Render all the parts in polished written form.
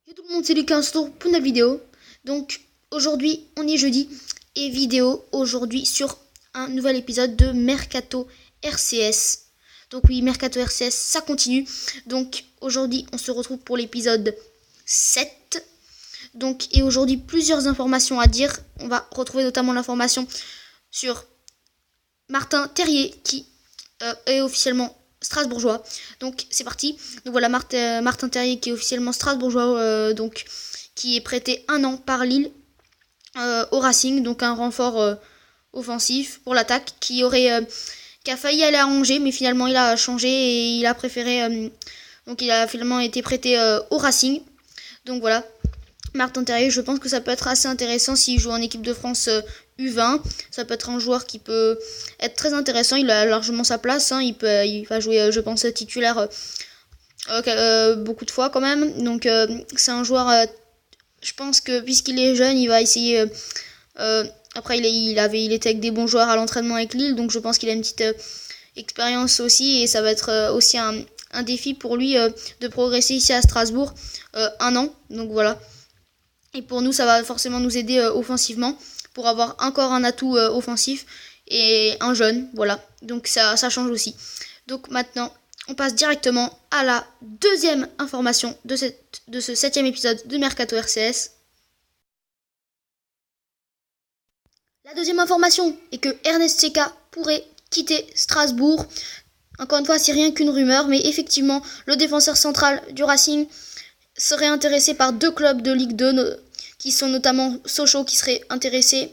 Yo tout le monde, c'est Lucas, on se retrouve pour une nouvelle vidéo. Donc aujourd'hui, on est jeudi et vidéo aujourd'hui sur un nouvel épisode de Mercato RCS. Donc oui, Mercato RCS, ça continue. Donc aujourd'hui, on se retrouve pour l'épisode 7. Donc et aujourd'hui, plusieurs informations à dire. On va retrouver notamment l'information sur Martin Terrier qui est officiellement strasbourgeois. Donc c'est parti. Donc voilà, Martin Terrier qui est officiellement strasbourgeois, donc qui est prêté 1 an par Lille au Racing, donc un renfort offensif pour l'attaque qui a failli aller à Angers, mais finalement il a changé et il a préféré, donc il a finalement été prêté au Racing. Donc voilà, Martin Terrier, je pense que ça peut être assez intéressant s'il joue en équipe de France U20. Ça peut être un joueur qui peut être très intéressant. Il a largement sa place. Il va jouer, je pense, titulaire beaucoup de fois quand même. Donc c'est un joueur, je pense que puisqu'il est jeune, il va essayer... après, il était avec des bons joueurs à l'entraînement avec Lille. Donc je pense qu'il a une petite expérience aussi. Et ça va être aussi un défi pour lui de progresser ici à Strasbourg 1 an. Donc voilà. Et pour nous, ça va forcément nous aider offensivement pour avoir encore un atout offensif et un jeune. Voilà, donc ça change aussi. Donc maintenant, on passe directement à la deuxième information de ce 7e épisode de Mercato RCS. La deuxième information est que Ernest Seca pourrait quitter Strasbourg. Encore une fois, c'est rien qu'une rumeur, mais effectivement, le défenseur central du Racing serait intéressé par 2 clubs de Ligue 2 qui sont notamment Sochaux qui serait intéressé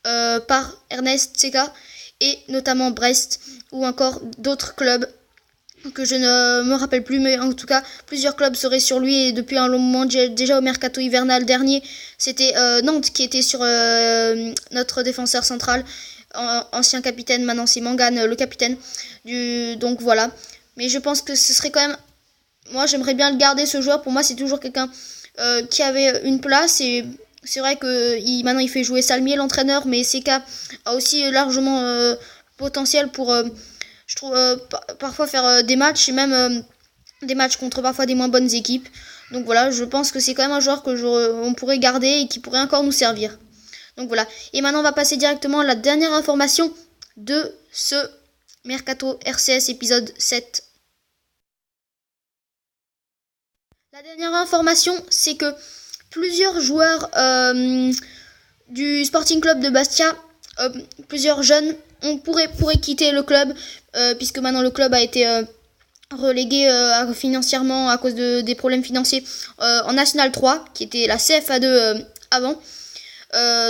par Ernest Seca et notamment Brest ou encore d'autres clubs que je ne me rappelle plus, mais en tout cas plusieurs clubs seraient sur lui et depuis un long moment. Déjà au mercato hivernal dernier, c'était Nantes qui était sur notre défenseur central, ancien capitaine, maintenant c'est Mangane le capitaine donc voilà. Mais je pense que ce serait quand même, moi j'aimerais bien le garder ce joueur. Pour moi c'est toujours quelqu'un qui avait une place et c'est vrai que maintenant il fait jouer Salmier l'entraîneur, mais Seca a aussi largement potentiel pour je trouve parfois faire des matchs et même des matchs contre parfois des moins bonnes équipes. Donc voilà, je pense que c'est quand même un joueur que on pourrait garder et qui pourrait encore nous servir. Donc voilà, et maintenant on va passer directement à la dernière information de ce Mercato RCS épisode 7. La dernière information, c'est que plusieurs joueurs du Sporting Club de Bastia, plusieurs jeunes, pourraient quitter le club, puisque maintenant le club a été relégué financièrement à cause des problèmes financiers en National 3, qui était la CFA2 avant.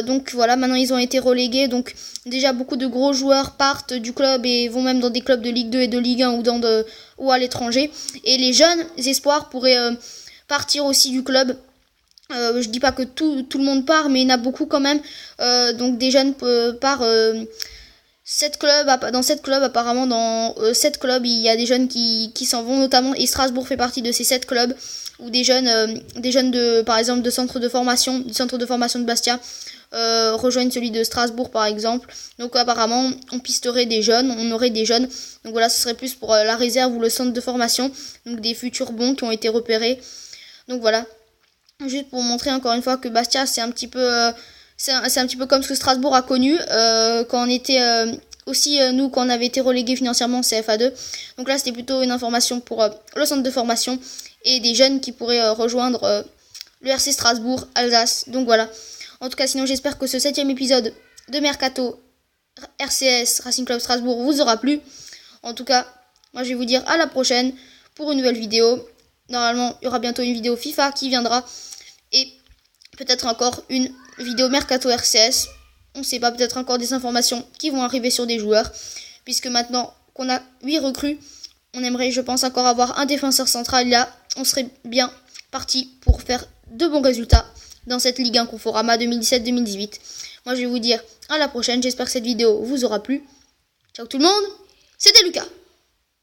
Donc voilà, maintenant ils ont été relégués, donc déjà beaucoup de gros joueurs partent du club et vont même dans des clubs de Ligue 2 et de Ligue 1 ou à l'étranger, et les jeunes espoirs pourraient partir aussi du club. Je dis pas que tout le monde part, mais il y en a beaucoup quand même, donc des jeunes partent 7 clubs, dans 7 clubs apparemment, dans 7 clubs il y a des jeunes qui s'en vont notamment, et Strasbourg fait partie de ces 7 clubs où des jeunes de, par exemple, du centre de formation de Bastia rejoignent celui de Strasbourg par exemple. Donc apparemment on pisterait des jeunes, on aurait des jeunes, donc voilà, ce serait plus pour la réserve ou le centre de formation, donc des futurs bons qui ont été repérés. Donc voilà, juste pour montrer encore une fois que Bastia c'est un petit peu c'est un petit peu comme ce que Strasbourg a connu quand on était aussi nous quand on avait été relégués financièrement en CFA2. Donc là c'était plutôt une information pour le centre de formation et des jeunes qui pourraient rejoindre le RC Strasbourg Alsace. Donc voilà, en tout cas sinon j'espère que ce 7e épisode de Mercato RCS Racing Club Strasbourg vous aura plu. En tout cas moi je vais vous dire à la prochaine pour une nouvelle vidéo. Normalement il y aura bientôt une vidéo FIFA qui viendra et peut-être encore une vidéo Mercato RCS. On sait pas, peut-être encore des informations qui vont arriver sur des joueurs, puisque maintenant qu'on a 8 recrues, on aimerait, je pense, encore avoir un défenseur central. Là, on serait bien parti pour faire de bons résultats dans cette Ligue 1 Conforama 2017-2018. Moi, je vais vous dire à la prochaine. J'espère que cette vidéo vous aura plu. Ciao tout le monde, c'était Lucas.